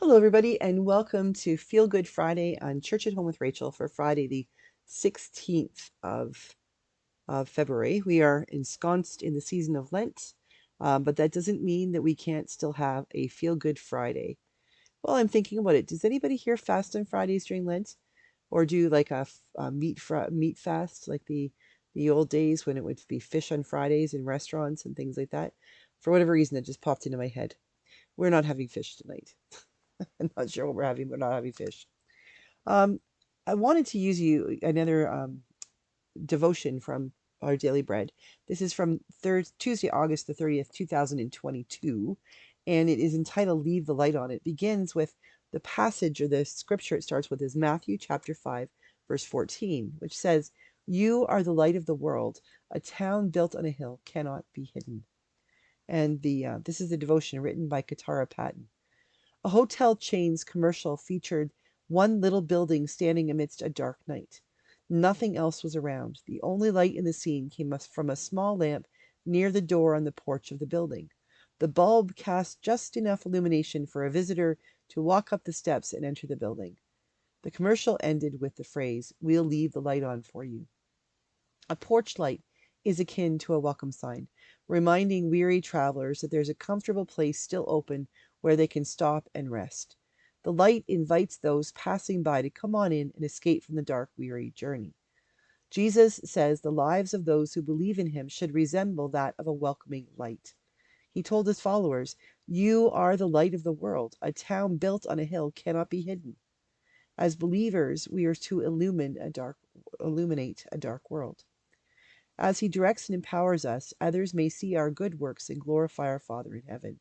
Hello, everybody, and welcome to Feel Good Friday on Church at Home with Rachel for Friday, the 16th of February. We are ensconced in the season of Lent, but that doesn't mean that we can't still have a Feel Good Friday. Well, I'm thinking about it. Does anybody here fast on Fridays during Lent, or do like a meat fast, like the old days when it would be fish on Fridays in restaurants and things like that? For whatever reason, that just popped into my head. We're not having fish tonight. I'm not sure what we're having. We're not having fish. Um, I wanted to use another devotion from our daily bread. This is from Tuesday, August the 30th, 2022, and it is entitled "Leave the Light On." It begins with the passage or the scripture it starts with is Matthew chapter 5, verse 14, which says, "You are the light of the world. A town built on a hill cannot be hidden." And this is the devotion written by Katara Patton. A hotel chain's commercial featured one little building standing amidst a dark night. Nothing else was around. The only light in the scene came from a small lamp near the door on the porch of the building. The bulb cast just enough illumination for a visitor to walk up the steps and enter the building. The commercial ended with the phrase, "We'll leave the light on for you." A porch light is akin to a welcome sign, reminding weary travelers that there's a comfortable place still open where they can stop and rest. The light invites those passing by to come on in and escape from the dark, weary journey. Jesus says the lives of those who believe in him should resemble that of a welcoming light. He told his followers, "You are the light of the world. A town built on a hill cannot be hidden." As believers, we are to illuminate a dark world. As he directs and empowers us, others may see our good works and glorify our Father in heaven.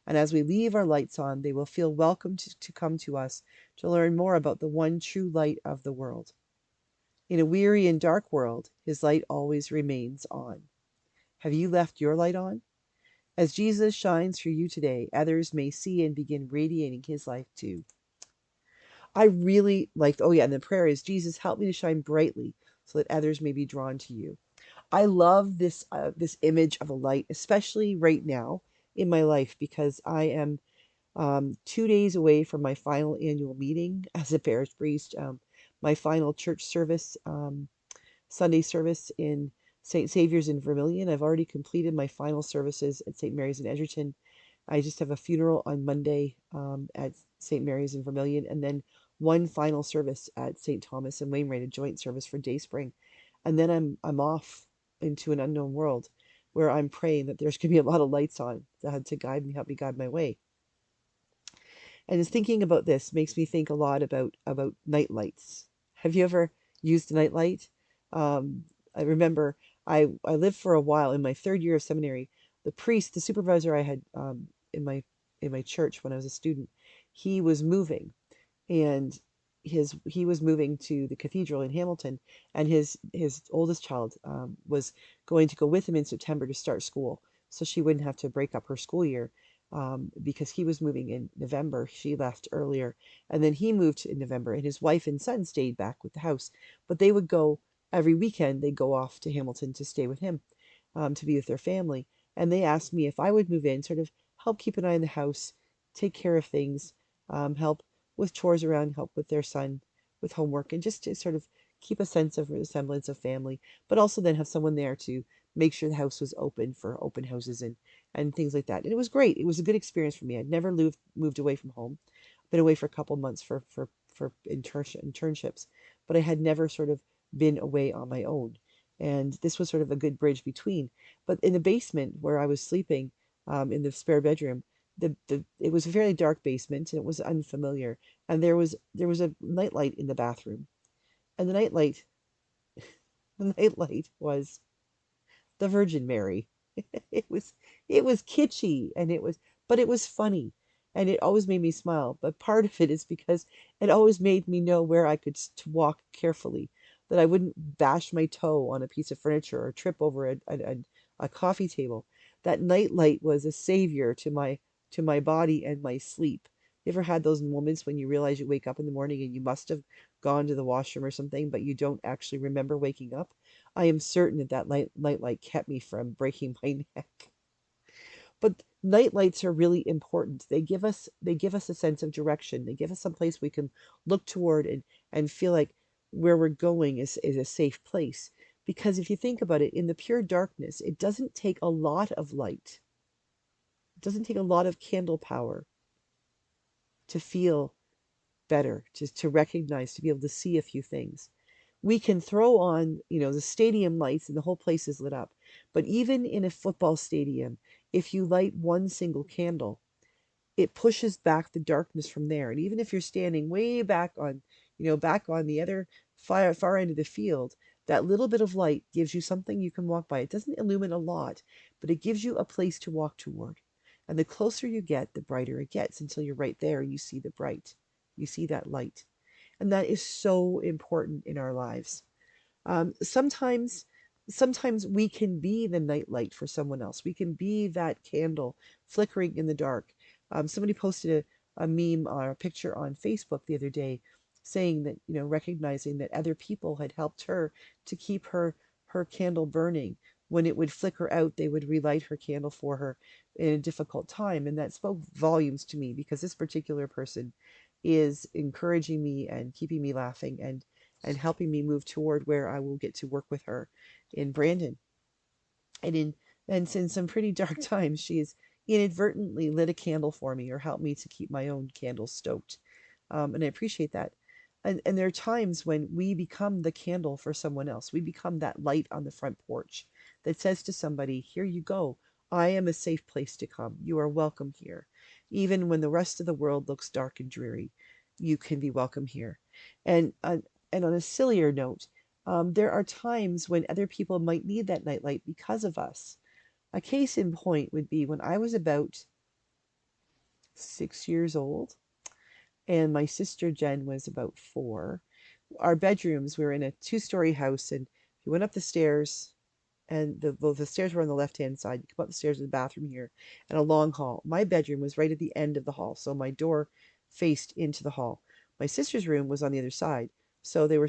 And as we leave our lights on, they will feel welcome to come to us to learn more about the one true light of the world. In a weary and dark world, his light always remains on. Have you left your light on? As Jesus shines through you today, others may see and begin radiating his life too. I really liked, oh yeah, and the prayer is, "Jesus, help me to shine brightly so that others may be drawn to you." I love this image of a light, especially right now in my life, because I am 2 days away from my final annual meeting as a parish priest. My final church service, Sunday service in St. Saviour's in Vermilion. I've already completed my final services at St. Mary's in Edgerton. I just have a funeral on Monday at St. Mary's in Vermilion, and then one final service at St. Thomas and Wainwright, a joint service for Dayspring, and then I'm off into an unknown world where I'm praying that there's going to be a lot of lights on to guide me, help me guide my way. And just thinking about this makes me think a lot about night lights. Have you ever used a night light? I remember I lived for a while in my third year of seminary. The priest, the supervisor I had in my in my church when I was a student, he was moving, and he was moving to the cathedral in Hamilton, and his oldest child was going to go with him in September to start school, so she wouldn't have to break up her school year. Because he was moving in November, she left earlier, and then he moved in November, and his wife and son stayed back with the house. But they would go every weekend. They'd go off to Hamilton to stay with him, to be with their family. And they asked me if I would move in, sort of help keep an eye on the house, take care of things, help with chores around, help with their son with homework, and just to sort of keep a sense of a semblance of family, but also then have someone there to make sure the house was open for open houses and things like that. And it was great. It was a good experience for me. I'd never moved away from home. Been away for a couple months for internships, but I had never sort of been away on my own. And this was sort of a good bridge between. But in the basement where I was sleeping, in the spare bedroom, the it was a fairly dark basement and it was unfamiliar. And there was a nightlight in the bathroom, and the nightlight was the Virgin Mary. It was it was kitschy, but it was funny, and it always made me smile. But part of it is because it always made me know where I could to walk carefully, that I wouldn't bash my toe on a piece of furniture or trip over a coffee table. That nightlight was a savior to my body and my sleep. You ever had those moments when you realize you wake up in the morning and you must have gone to the washroom or something, but you don't actually remember waking up? I am certain that that nightlight kept me from breaking my neck. But Night lights are really important. They give us a sense of direction. They give us some place we can look toward and feel like where we're going is a safe place. Because if you think about it, in the pure darkness, it doesn't take a lot of light. It doesn't take a lot of candle power to feel better, to recognize, to be able to see a few things. We can throw on, the stadium lights and the whole place is lit up. But even in a football stadium, if you light one single candle, it pushes back the darkness from there. And even if you're standing way back on the other far end of the field, that little bit of light gives you something you can walk by. It doesn't illumine a lot, but it gives you a place to walk toward. And the closer you get, the brighter it gets until you're right there and you see you see that light. And that is so important in our lives. Sometimes we can be the nightlight for someone else. We can be that candle flickering in the dark. Somebody posted a meme or a picture on Facebook the other day saying that, recognizing that other people had helped her to keep her candle burning. When it would flicker out, they would relight her candle for her in a difficult time. And that spoke volumes to me because this particular person is encouraging me and keeping me laughing and helping me move toward where I will get to work with her in Brandon. And in some pretty dark times, she has inadvertently lit a candle for me or helped me to keep my own candle stoked. And I appreciate that. And there are times when we become the candle for someone else. We become that light on the front porch that says to somebody, here you go. I am a safe place to come. You are welcome here. Even when the rest of the world looks dark and dreary, you can be welcome here. And and on a sillier note, there are times when other people might need that nightlight because of us. A case in point would be when I was about 6 years old and my sister Jen was about 4. Our bedrooms, we were in a 2-story house, and you went up the stairs, and the stairs were on the left hand side. You come up the stairs to the bathroom here, and a long hall. My bedroom was right at the end of the hall, so my door faced into the hall. My sister's room was on the other side, so they were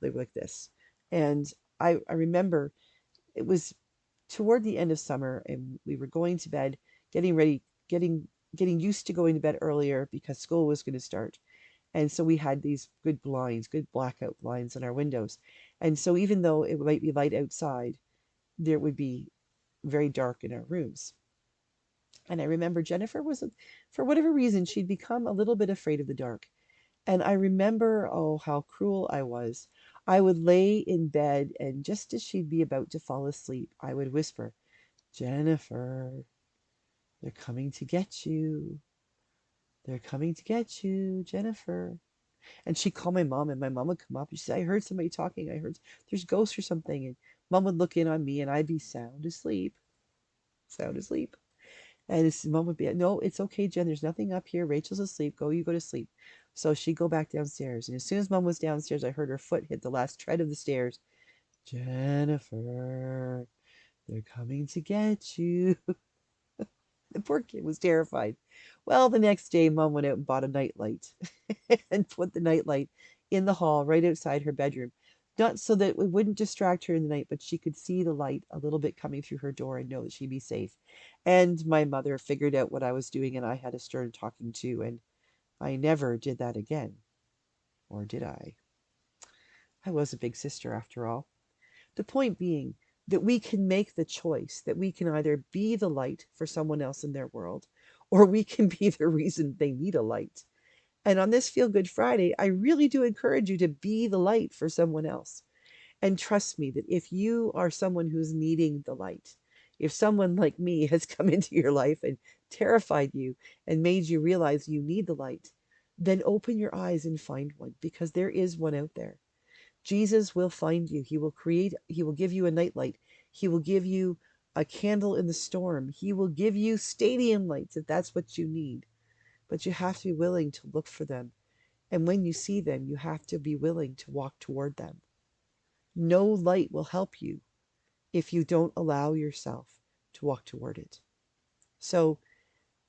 like this. And I remember it was toward the end of summer, and we were going to bed, getting ready, getting used to going to bed earlier because school was going to start. And so we had these good blinds, good blackout blinds in our windows. And so even though it might be light outside, there would be very dark in our rooms. And I remember Jennifer was, for whatever reason, she'd become a little bit afraid of the dark. And I remember, oh, how cruel I was. I would lay in bed, and just as she'd be about to fall asleep, I would whisper, Jennifer, they're coming to get you. They're coming to get you, Jennifer. And she'd call my mom, and my mom would come up and she'd say, I heard somebody talking. I heard there's ghosts or something. And mom would look in on me, and I'd be sound asleep, sound asleep. And his mom would be, no, it's okay, Jen. There's nothing up here. Rachel's asleep. You go to sleep. So she'd go back downstairs. And as soon as mom was downstairs, I heard her foot hit the last tread of the stairs. Jennifer, they're coming to get you. The poor kid was terrified. Well, the next day, mom went out and bought a nightlight and put the nightlight in the hall right outside her bedroom. Not so that it wouldn't distract her in the night, but she could see the light a little bit coming through her door and know that she'd be safe. And my mother figured out what I was doing, and I had a stern talking to, and I never did that again. Or did I? I was a big sister after all. The point being that we can make the choice that we can either be the light for someone else in their world, or we can be the reason they need a light. And on this Feel Good Friday, I really do encourage you to be the light for someone else. And trust me that if you are someone who's needing the light, if someone like me has come into your life and terrified you and made you realize you need the light, then open your eyes and find one, because there is one out there. Jesus will find you. He will give you a nightlight. He will give you a candle in the storm. He will give you stadium lights if that's what you need. But you have to be willing to look for them. And when you see them, you have to be willing to walk toward them. No light will help you if you don't allow yourself to walk toward it. So,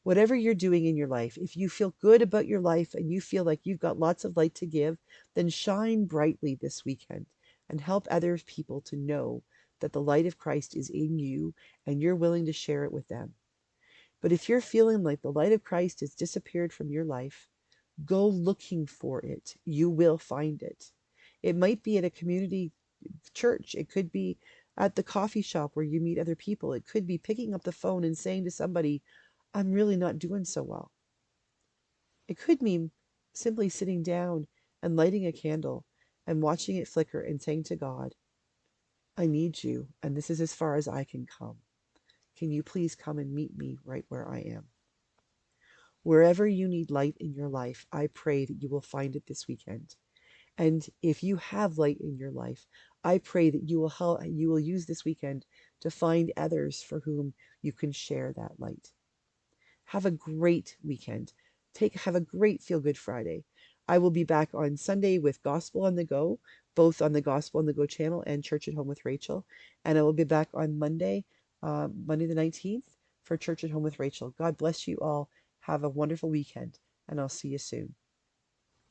whatever you're doing in your life, if you feel good about your life and you feel like you've got lots of light to give, then shine brightly this weekend and help other people to know that the light of Christ is in you and you're willing to share it with them. But if you're feeling like the light of Christ has disappeared from your life, go looking for it. You will find it. It might be at a community church. It could be at the coffee shop where you meet other people. It could be picking up the phone and saying to somebody, I'm really not doing so well. It could mean simply sitting down and lighting a candle and watching it flicker and saying to God, I need you, and this is as far as I can come. Can you please come and meet me right where I am? Wherever you need light in your life, I pray that you will find it this weekend. And if you have light in your life, I pray that you will use this weekend to find others for whom you can share that light. Have a great weekend. Have a great Feel Good Friday. I will be back on Sunday with Gospel on the Go, both on the Gospel on the Go channel and Church at Home with Rachel. And I will be back on Monday, Monday the 19th, for Church at Home with Rachel. God bless you all. Have a wonderful weekend, and I'll see you soon.